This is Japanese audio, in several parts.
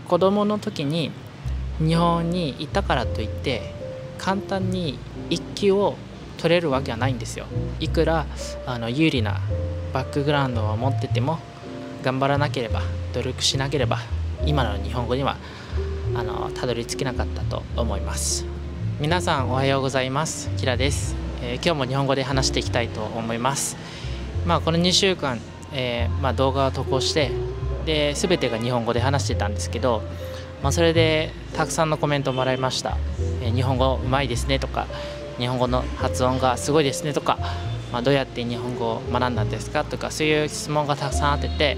子供の時に日本にいたからといって簡単に一級を取れるわけはないんですよ。いくら有利なバックグラウンドを持ってても頑張らなければ努力しなければ今の日本語にはたどり着けなかったと思います。皆さんおはようございます。キラです。今日も日本語で話していきたいと思います。この2週間、動画を投稿してで全てが日本語で話してたんですけど、それでたくさんのコメントをもらいました。日本語うまいですねとか、日本語の発音がすごいですねとか、どうやって日本語を学んだんですかとか、そういう質問がたくさんあってて、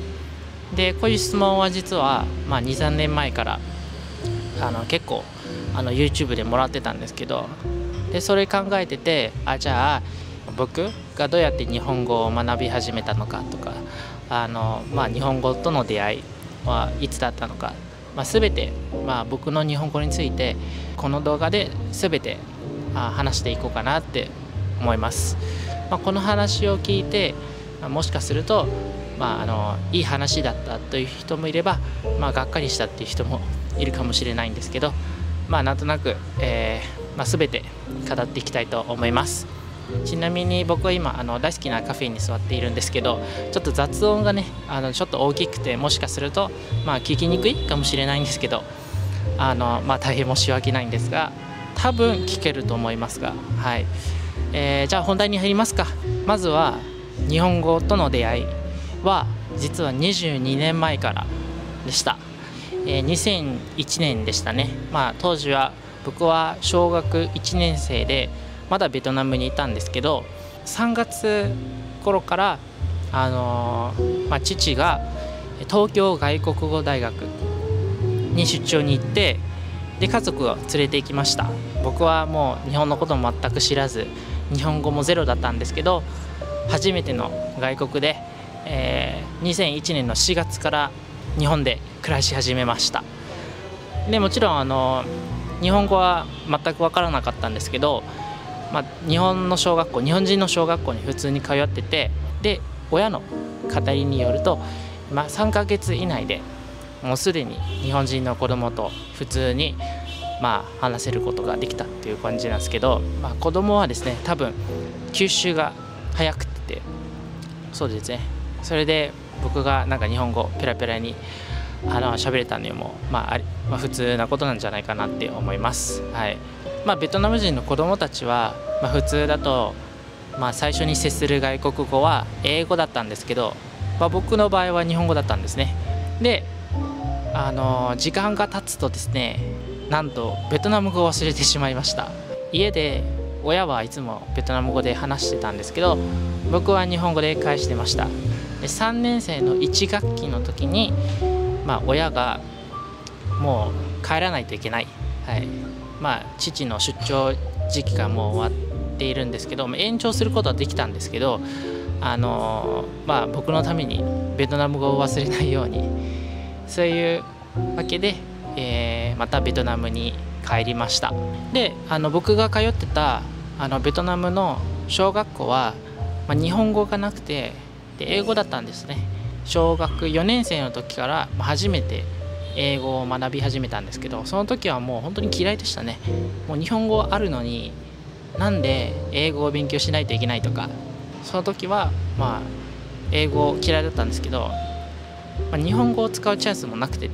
でこういう質問は実は、2、3年前から結構YouTube でもらってたんですけど、でそれ考えてて、じゃあ僕がどうやって日本語を学び始めたのかとか、日本語との出会いはいつだったのか、全て、僕の日本語についてこの動画で全て話していこうかなって思います。この話を聞いてもしかすると、いい話だったという人もいれば、がっかりしたっていう人もいるかもしれないんですけど、なんとなく、全て語っていきたいと思います。ちなみに僕は今大好きなカフェに座っているんですけど、ちょっと雑音がねちょっと大きくて、もしかすると聞きにくいかもしれないんですけど、大変申し訳ないんですが、多分聞けると思いますが、はい。じゃあ本題に入りますか。まずは日本語との出会いは実は22年前からでした。2001年でしたね。当時は僕は小学1年生でまだベトナムにいたんですけど、3月頃から父が東京外国語大学に出張に行って、で家族を連れて行きました。僕はもう日本のことも全く知らず、日本語もゼロだったんですけど、初めての外国で、2001年の4月から日本で暮らし始めました。でもちろん日本語は全く分からなかったんですけど、日本人の小学校に普通に通ってて、で親の語りによると、3ヶ月以内でもうすでに日本人の子供と普通に話せることができたっていう感じなんですけど、子供はですね多分吸収が早くて、そうですね、それで僕が日本語ペラペラに喋れたのも、普通なことなんじゃないかなって思います。はい。ベトナム人の子どもたちは、普通だと、最初に接する外国語は英語だったんですけど、僕の場合は日本語だったんですね。で時間が経つとですね、なんとベトナム語を忘れてしまいました。家で親はいつもベトナム語で話してたんですけど、僕は日本語で返してました。で3年生の1学期の時に、親がもう帰らないといけない、はい。父の出張時期がもう終わっているんですけど、延長することはできたんですけど、僕のためにベトナム語を忘れないように、そういうわけで、またベトナムに帰りました。で僕が通ってたベトナムの小学校は、日本語がなくてで英語だったんですね。小学4年生の時から初めて英語を学び始めたんですけど、その時はもう本当に嫌いでしたね。もう日本語あるのになんで英語を勉強しないといけないとか、その時は英語嫌いだったんですけど、日本語を使うチャンスもなくて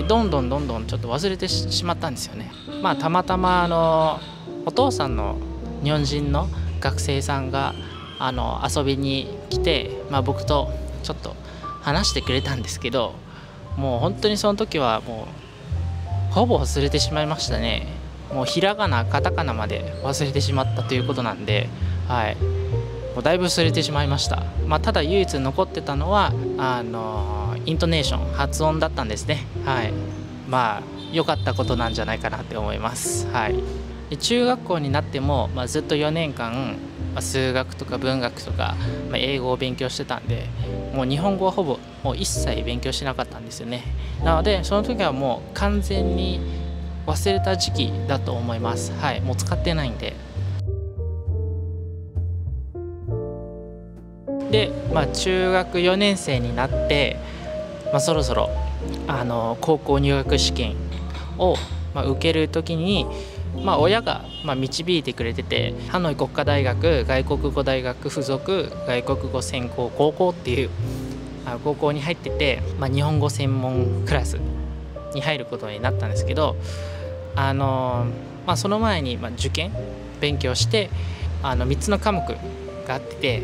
どんどんちょっと忘れてしまったんですよね。たまたまお父さんの日本人の学生さんが遊びに来て、僕とちょっと話してくれたんですけど、もう本当にその時はもうほぼ忘れてしまいましたね。もうひらがなカタカナまで忘れてしまったということなんで、はい、もうだいぶ忘れてしまいました。ただ唯一残ってたのはイントネーション、発音だったんですね。はい。良かったことなんじゃないかなって思います。はい。で中学校になっても、ずっと4年間、数学とか文学とか、英語を勉強してたんで、もう日本語はほぼもう一切勉強しなかったんですよね。なのでその時はもう完全に忘れた時期だと思います。はい。もう使ってないんで。で、中学4年生になって、そろそろ高校入学試験を、受ける時に、親が、導いてくれてて、ハノイ国家大学外国語大学附属外国語専攻高校っていう高校に入ってて、日本語専門クラスに入ることになったんですけど、その前に受験勉強して3つの科目があって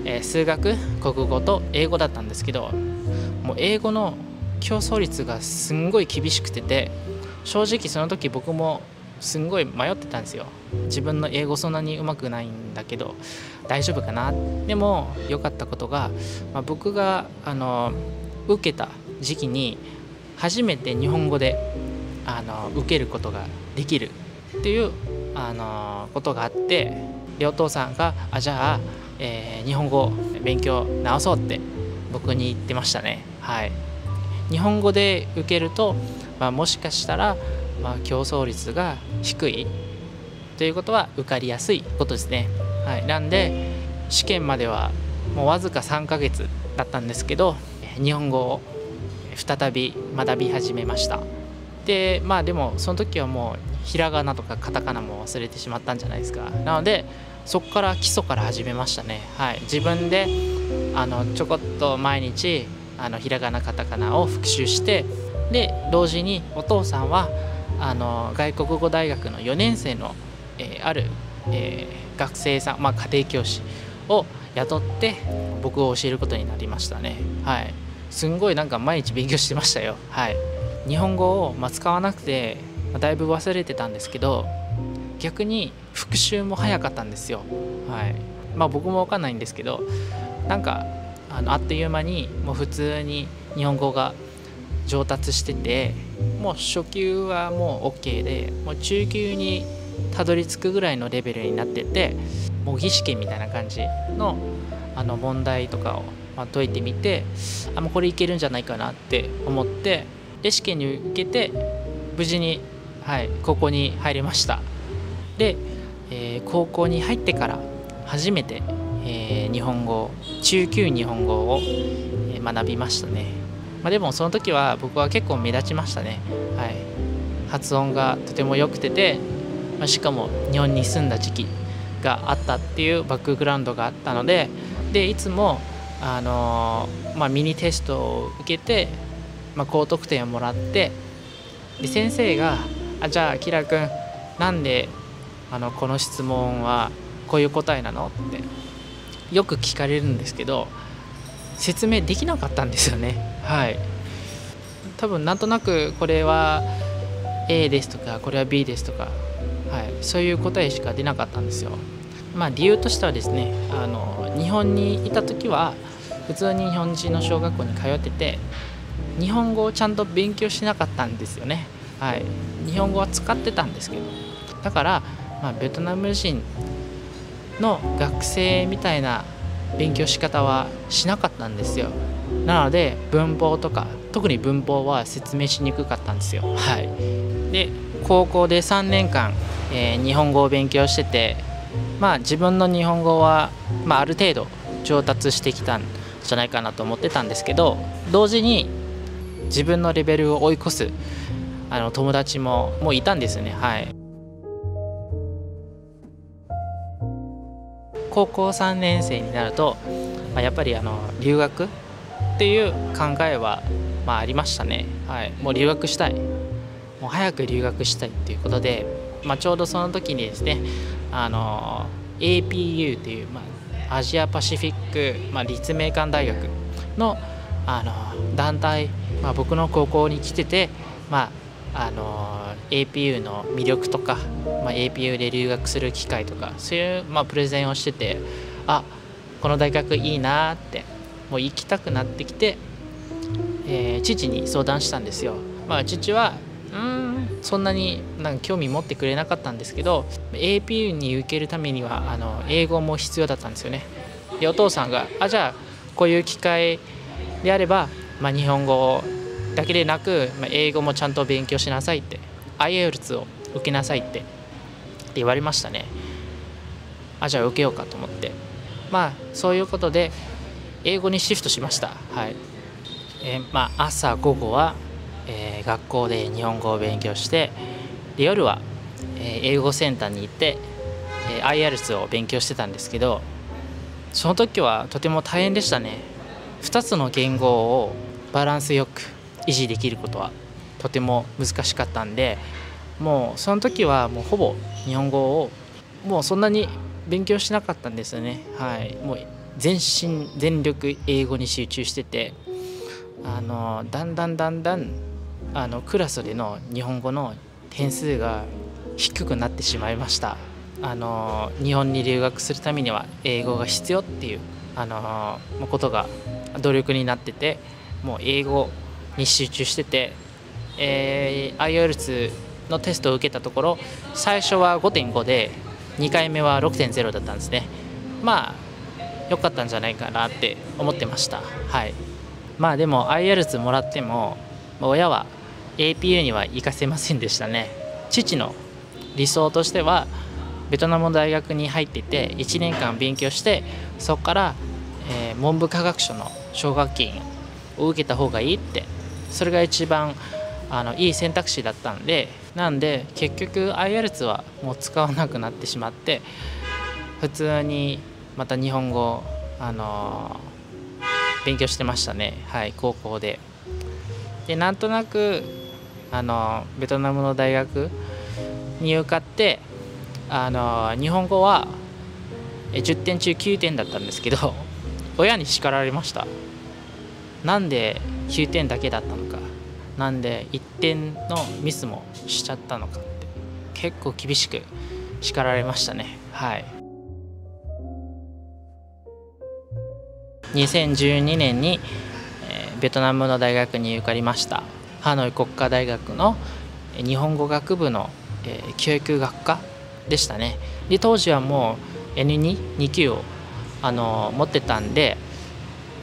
て、数学、国語と英語だったんですけど、もう英語の競争率がすんごい厳しくて、正直その時僕もすんごい迷ってたんですよ。自分の英語そんなにうまくないんだけど大丈夫かな。でも良かったことが、僕が受けた時期に初めて日本語で受けることができるっていうことがあって、でお父さんがじゃあ、日本語勉強直そうって僕に言ってましたね。はい、日本語で受けると、もしかしたら、競争率が低いということは受かりやすいことですね。はい、なんで試験まではもうわずか3ヶ月だったんですけど、日本語を再び学び始めました。ででもその時はもうひらがなとかカタカナも忘れてしまったんじゃないですか。なのでそこから基礎から始めましたね。はい、自分でちょこっと毎日ひらがなカタカナを復習して、で同時にお父さんは外国語大学の4年生の、ある、学生さん、家庭教師を雇って僕を教えることになりましたね。はい、すんごい毎日勉強してましたよ。はい、日本語を、使わなくて、だいぶ忘れてたんですけど、逆に復習も早かったんですよ。はい、僕も分かんないんですけど、あっという間にもう普通に日本語が上達してて、もう初級はもう OK で、もう中級にたどり着くぐらいのレベルになってて、模擬試験みたいな感じの問題とかを解いてみて、もうこれいけるんじゃないかなって思って、で試験に受けて無事に、高校に入れました。で、高校に入ってから初めて、日本語中級日本語を学びましたね。でもその時は僕は結構目立ちましたね。はい、発音がとても良くて、しかも日本に住んだ時期があったっていうバックグラウンドがあったので、いつもミニテストを受けて、高得点をもらって、で先生がじゃあキラ君なんでこの質問はこういう答えなのってよく聞かれるんですけど、説明できなかったんですよね。はい、多分なんとなくこれは A ですとかこれは B ですとか、そういう答えしか出なかったんですよ。理由としてはですね、日本にいた時は普通に日本人の小学校に通ってて、日本語をちゃんと勉強しなかったんですよね。はい、日本語は使ってたんですけど、だから、ベトナム人の学生みたいな勉強し方はしなかったんですよ。なので文法とか、特に文法は説明しにくかったんですよ。はい、で高校で3年間、日本語を勉強してて、自分の日本語は、ある程度上達してきたんじゃないかなと思ってたんですけど、同時に自分のレベルを追い越す友達もいたんですよね。はい、高校3年生になると、やっぱり留学っていう考えは、ありましたね。はい、もう留学したい、もう早く留学したいっていうことで、ちょうどその時にですね、APU という、アジアパシフィック、立命館大学の、団体、僕の高校に来てて、APU の魅力とか、APU で留学する機会とか、そういう、プレゼンをしてて、この大学いいなってもう行きたくなってきて、父に相談したんですよ。父はそんなに興味持ってくれなかったんですけど、 APU に受けるためには英語も必要だったんですよね。でお父さんがじゃあこういう機会であれば、日本語だけでなく、英語もちゃんと勉強しなさいって、 IELTS を受けなさいって言われましたね。じゃあ受けようかと思って、そういうことで英語にシフトしました。はい、朝午後は、学校で日本語を勉強して、で夜は、英語センターに行って、IELTS を勉強してたんですけど、その時はとても大変でしたね。2つの言語をバランスよく維持できることはとても難しかったんで、もうその時はもうほぼ日本語をもうそんなに勉強しなかったんですよね。はい、もう全身全力英語に集中してて、だんだんクラスでの日本語の点数が低くなってしまいました。日本に留学するためには英語が必要っていう、ことが努力になってて、もう英語に集中してて、IELTS のテストを受けたところ、最初は 5.5 で2回目は 6.0 だったんですね。良かったんじゃないかなって思ってました。はい、でも IELTS もらっても親は APU には行かせませんでしたね。父の理想としてはベトナムの大学に入っていて1年間勉強して、そこから、文部科学省の奨学金を受けた方がいいって、それが一番いい選択肢だったんで、結局 IELTS はもう使わなくなってしまって、普通にまた日本語勉強してましたね。はい、高校で。でなんとなくベトナムの大学に受かって、日本語は10点中9点だったんですけど、親に叱られました。なんで9点だけだったのか、なんで1点のミスもしちゃったのかって、結構厳しく叱られましたね。はい、2012年に、ベトナムの大学に受かりました。ハノイ国家大学の日本語学部の、教育学科でしたね。で当時はもう N2 級を持ってたんで、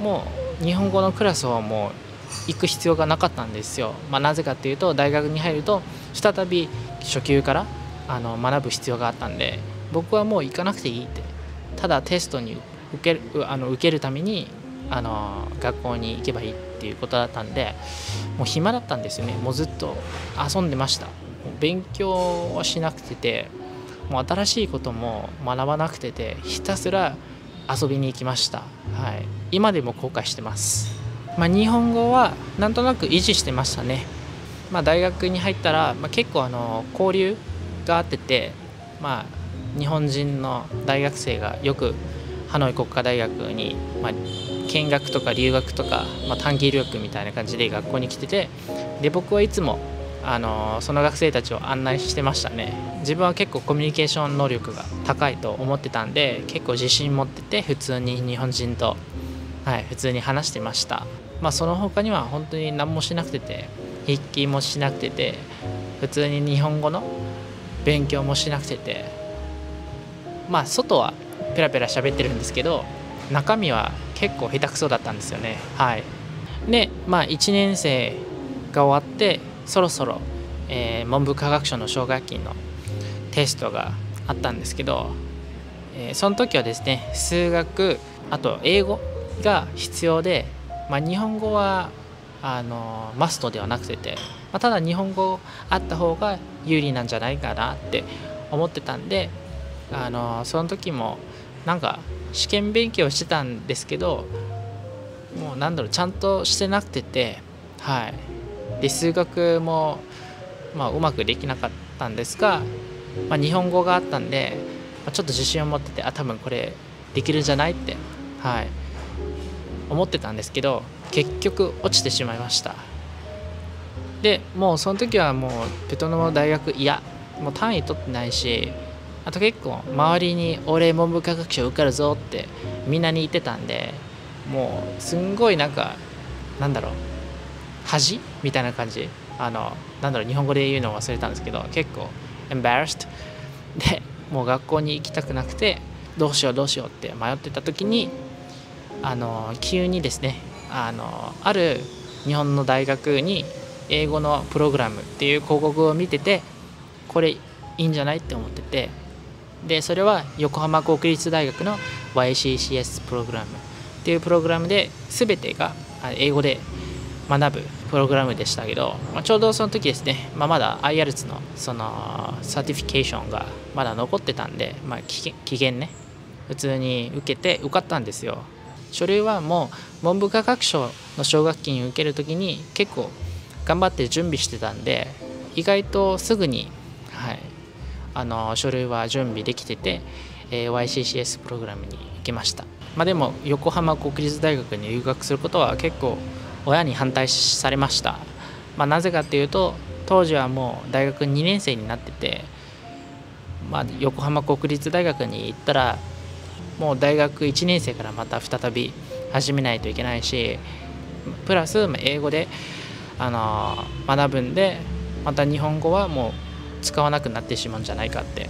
もう日本語のクラスはもう行く必要がなかったんですよ。なぜかっていうと、大学に入ると再び初級から学ぶ必要があったんで、僕はもう行かなくていいって、ただテストに受けるために学校に行けばいいっていうことだったんで、もう暇だったんですよね。もうずっと遊んでました。勉強はしなくて、もう新しいことも学ばなくて、ひたすら遊びに行きました。はい、今でも後悔してます。日本語はなんとなく維持してましたね。大学に入ったら、結構交流があってて、日本人の大学生がよくハノイ国家大学に、見学とか留学とか、短期留学みたいな感じで学校に来てて、で僕はいつもその学生たちを案内してましたね。自分は結構コミュニケーション能力が高いと思ってたんで、結構自信持ってて普通に日本人と、普通に話してました。その他には本当に何もしなくて、筆記もしなくて、普通に日本語の勉強もしなくて、外はペラペラ喋ってるんですけど、中身は結構下手くそだったんですよね。はい、で1年生が終わって、そろそろ、文部科学省の奨学金のテストがあったんですけど、その時はですね、数学あと英語が必要で、日本語はマストではなくて、ただ日本語あった方が有利なんじゃないかなって思ってたんで、その時も試験勉強してたんですけど、もうちゃんとしてなくて、はい、で数学もうまくできなかったんですが、日本語があったんで、ちょっと自信を持ってて、多分これできるんじゃないって、思ってたんですけど、結局落ちてしまいました。でもうその時はもうベトナムの大学もう単位取ってないし、あと結構周りに俺文部科学省受かるぞってみんなに言ってたんで、もうすんごい恥みたいな感じ、日本語で言うのを忘れたんですけど、結構 embarrassed で、もう学校に行きたくなくて、どうしようって迷ってた時に、急にですね、ある日本の大学に英語のプログラムっていう広告を見てて、これいいんじゃないって思ってて、でそれは横浜国立大学の YCCS プログラムっていうプログラムで、全てが英語で学ぶプログラムでしたけど、ちょうどその時ですね、まだ IELTS のそのサーティフィケーションがまだ残ってたんで、期限ね普通に受けて受かったんですよ。書類はもう文部科学省の奨学金を受ける時に結構頑張って準備してたんで、意外とすぐに、書類は準備できてて、YCCS プログラムに行きました。でも横浜国立大学に留学することは結構親に反対されました。なぜかっていうと、当時はもう大学2年生になってて、横浜国立大学に行ったらもう大学1年生からまた再び始めないといけないし、プラス英語で学ぶんで、また日本語はもう使わなくなってしまうんじゃないかって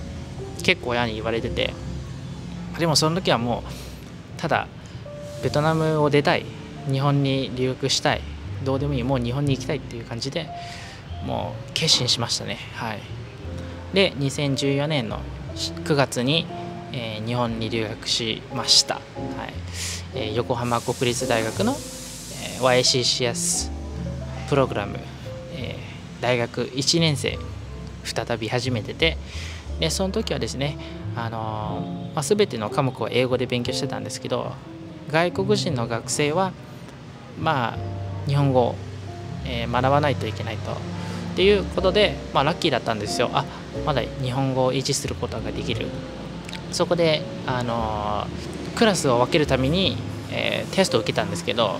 結構親に言われてて、でもその時はもうただベトナムを出たい、日本に留学したい、どうでもいい、もう日本に行きたいっていう感じでもう決心しましたね。で2014年の9月に、日本に留学しました。横浜国立大学の、YCCS プログラム、大学1年生再び始めてて、でその時はですね、全ての科目を英語で勉強してたんですけど、外国人の学生は日本語を、学ばないといけないとっていうことで、ラッキーだったんですよ。まだ日本語を維持することができる。そこで、クラスを分けるために、テストを受けたんですけど、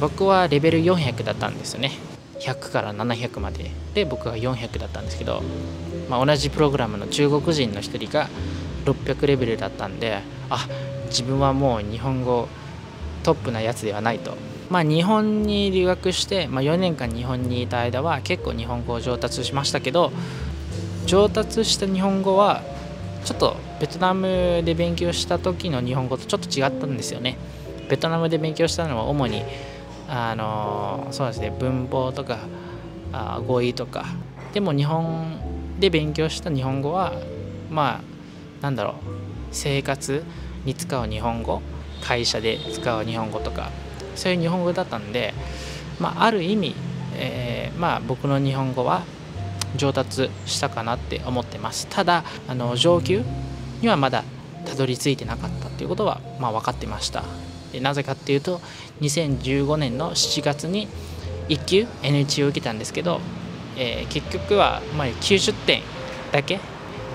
僕はレベル400だったんですよね。100から700までで僕は400だったんですけど、同じプログラムの中国人の一人が600レベルだったんで、自分はもう日本語トップなやつではないと。日本に留学して、4年間日本にいた間は結構日本語を上達しましたけど、上達した日本語はちょっとベトナムで勉強した時の日本語とちょっと違ったんですよね。ベトナムで勉強したのは主にそうですね、文法とか語彙とか。でも日本で勉強した日本語は生活に使う日本語、会社で使う日本語とか、そういう日本語だったんで、ある意味、僕の日本語は上達したかなって思ってます。ただ上級にはまだたどり着いてなかったっていうことは分かってました。でなぜかっていうと、2015年の7月に1級 N1 を受けたんですけど、結局は90点だけ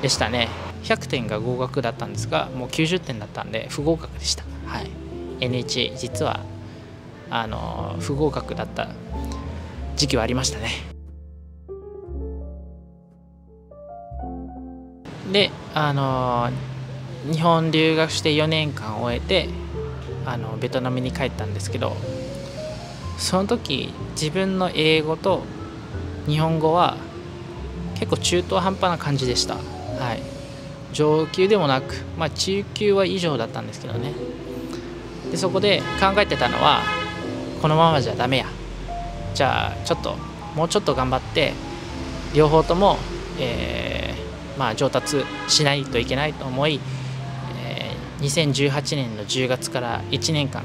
でしたね。100点が合格だったんですが、もう90点だったんで不合格でした。N1 実は不合格だった時期はありましたね。で日本留学して4年間終えてベトナムに帰ったんですけど、その時自分の英語と日本語は結構中途半端な感じでした。上級でもなく、中級は以上だったんですけどね。でそこで考えてたのは、このままじゃダメや、じゃあもうちょっと頑張って両方とも、上達しないといけないと思い、2018年の10月から1年間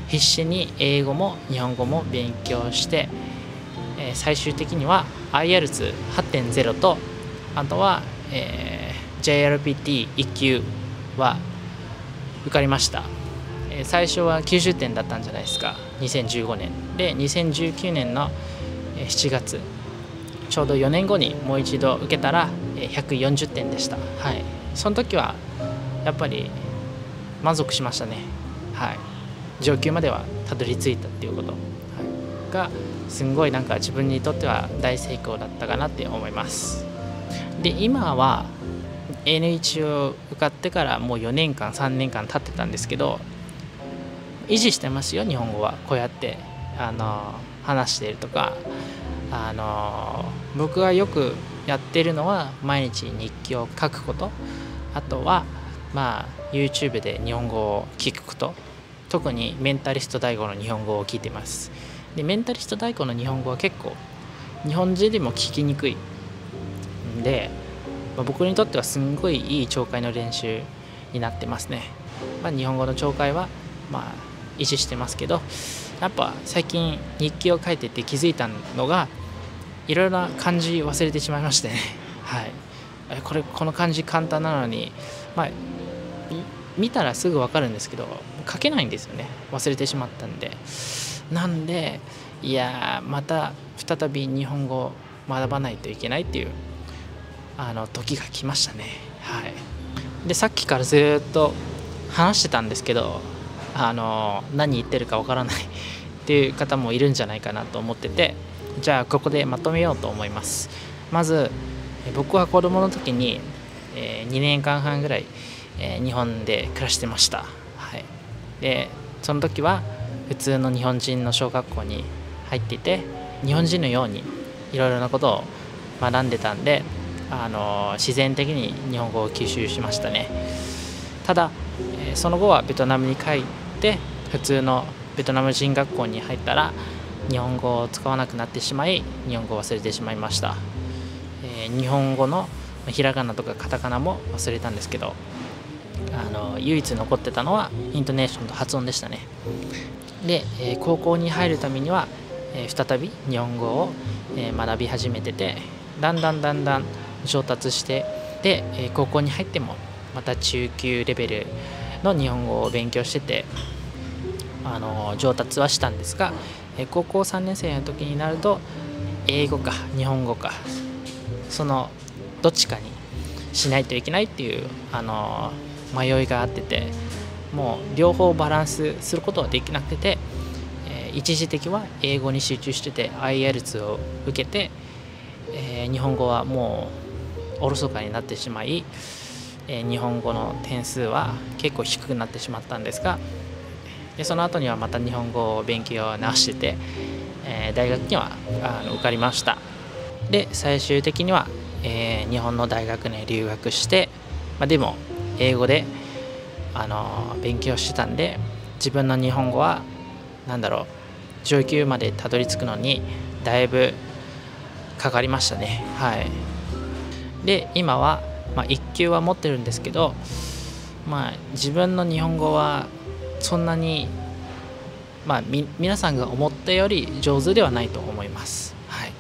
必死に英語も日本語も勉強して、最終的には IELTS8.0 と、あとは、JLPT1 級は受かりました。最初は90点だったんじゃないですか、2015年で。2019年の7月、ちょうど4年後にもう一度受けたら140点でした。その時はやっぱり満足しましたね。上級まではたどり着いたっていうこと、がすんごい自分にとっては大成功だったかなって思います。で今は N1 を受かってからもう4年間3年間経ってたんですけど、維持してますよ、日本語は。こうやって話しているとか、僕がよくやってるのは毎日日記を書くこと、あとはYouTube で日本語を聞くこと。特にメンタリスト DAIGO の日本語を聞いてます。でメンタリスト DAIGO の日本語は結構日本人でも聞きにくいんで、僕にとってはすんごいいい聴解の練習になってますね。日本語の聴解は維持してますけど、やっぱ最近日記を書いてて気づいたのが、いろいろな漢字忘れてしまいましてねはい、この漢字簡単なのに、見たらすぐ分かるんですけど書けないんですよね、忘れてしまったんで。なんでいやまた再び日本語を学ばないといけないっていう時が来ましたね。はい、でさっきからずっと話してたんですけど、何言ってるかわからないっていう方もいるんじゃないかなと思ってて、じゃあここでまとめようと思います。まず僕は子供の時に2年間半ぐらい日本で暮らしてました。はい、でその時は普通の日本人の小学校に入っていて、日本人のようにいろいろなことを学んでたんで、自然的に日本語を吸収しましたね。ただその後はベトナムに帰って普通のベトナム人学校に入ったら日本語を使わなくなってしまい、日本語を忘れてしまいました。日本語のひらがなとかカタカナも忘れたんですけど、唯一残ってたのはイントネーションと発音でしたね。で高校に入るためには再び日本語を学び始めてて、だんだん上達して、で高校に入ってもまた中級レベルの日本語を勉強してて上達はしたんですが、高校3年生の時になると英語か日本語かそのどっちかにしないといけないっていう迷いがあってて、もう両方バランスすることはできなくて、一時的は英語に集中してて IELTS を受けて、日本語はもうおろそかになってしまい、日本語の点数は結構低くなってしまったんですが、でその後にはまた日本語を勉強を直してて、大学には受かりました。で最終的には、日本の大学に留学して、でも英語で勉強してたんで、自分の日本語は上級までたどり着くのにだいぶかかりましたね。はい、で今は、1級は持ってるんですけど、自分の日本語はそんなに、皆さんが思ったより上手ではないと思います。はい、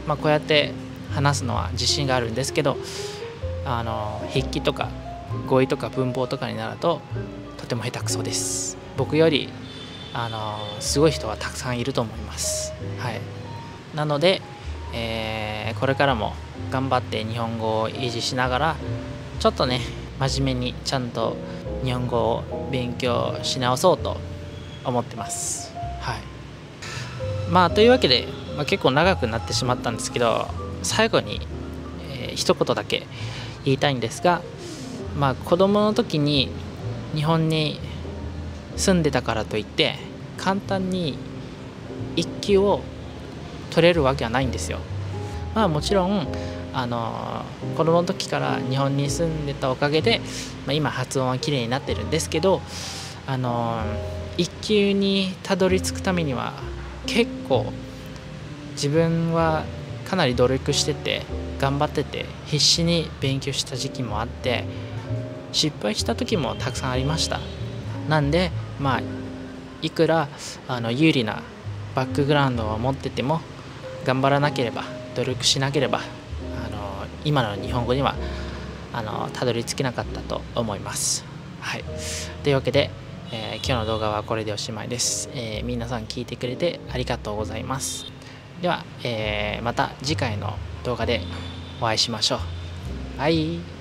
こうやって話すのは自信があるんですけど、筆記とか語彙とか文法とかになるととても下手くそです。僕よりすごい人はたくさんいると思います。はい、なので、これからも頑張って日本語を維持しながら、ちょっとね真面目にちゃんと日本語を勉強し直そうと思ってます。はい、というわけで、結構長くなってしまったんですけど、最後に、一言だけ言いたいんですが、子供の時に日本に住んでたからといって簡単に一級を取れるわけはないんですよ。もちろん子供の時から日本に住んでたおかげで、今発音はきれいになってるんですけど、一級にたどり着くためには結構自分はかなり努力してて頑張ってて必死に勉強した時期もあって、失敗した時もたくさんありました。なんでいくら有利なバックグラウンドを持ってても頑張らなければ、努力しなければ今の日本語にはたどり着けなかったと思います。はい、というわけで、今日の動画はこれでおしまいです。皆さん聞いてくれてありがとうございます。では、また次回の動画でお会いしましょう。バイ。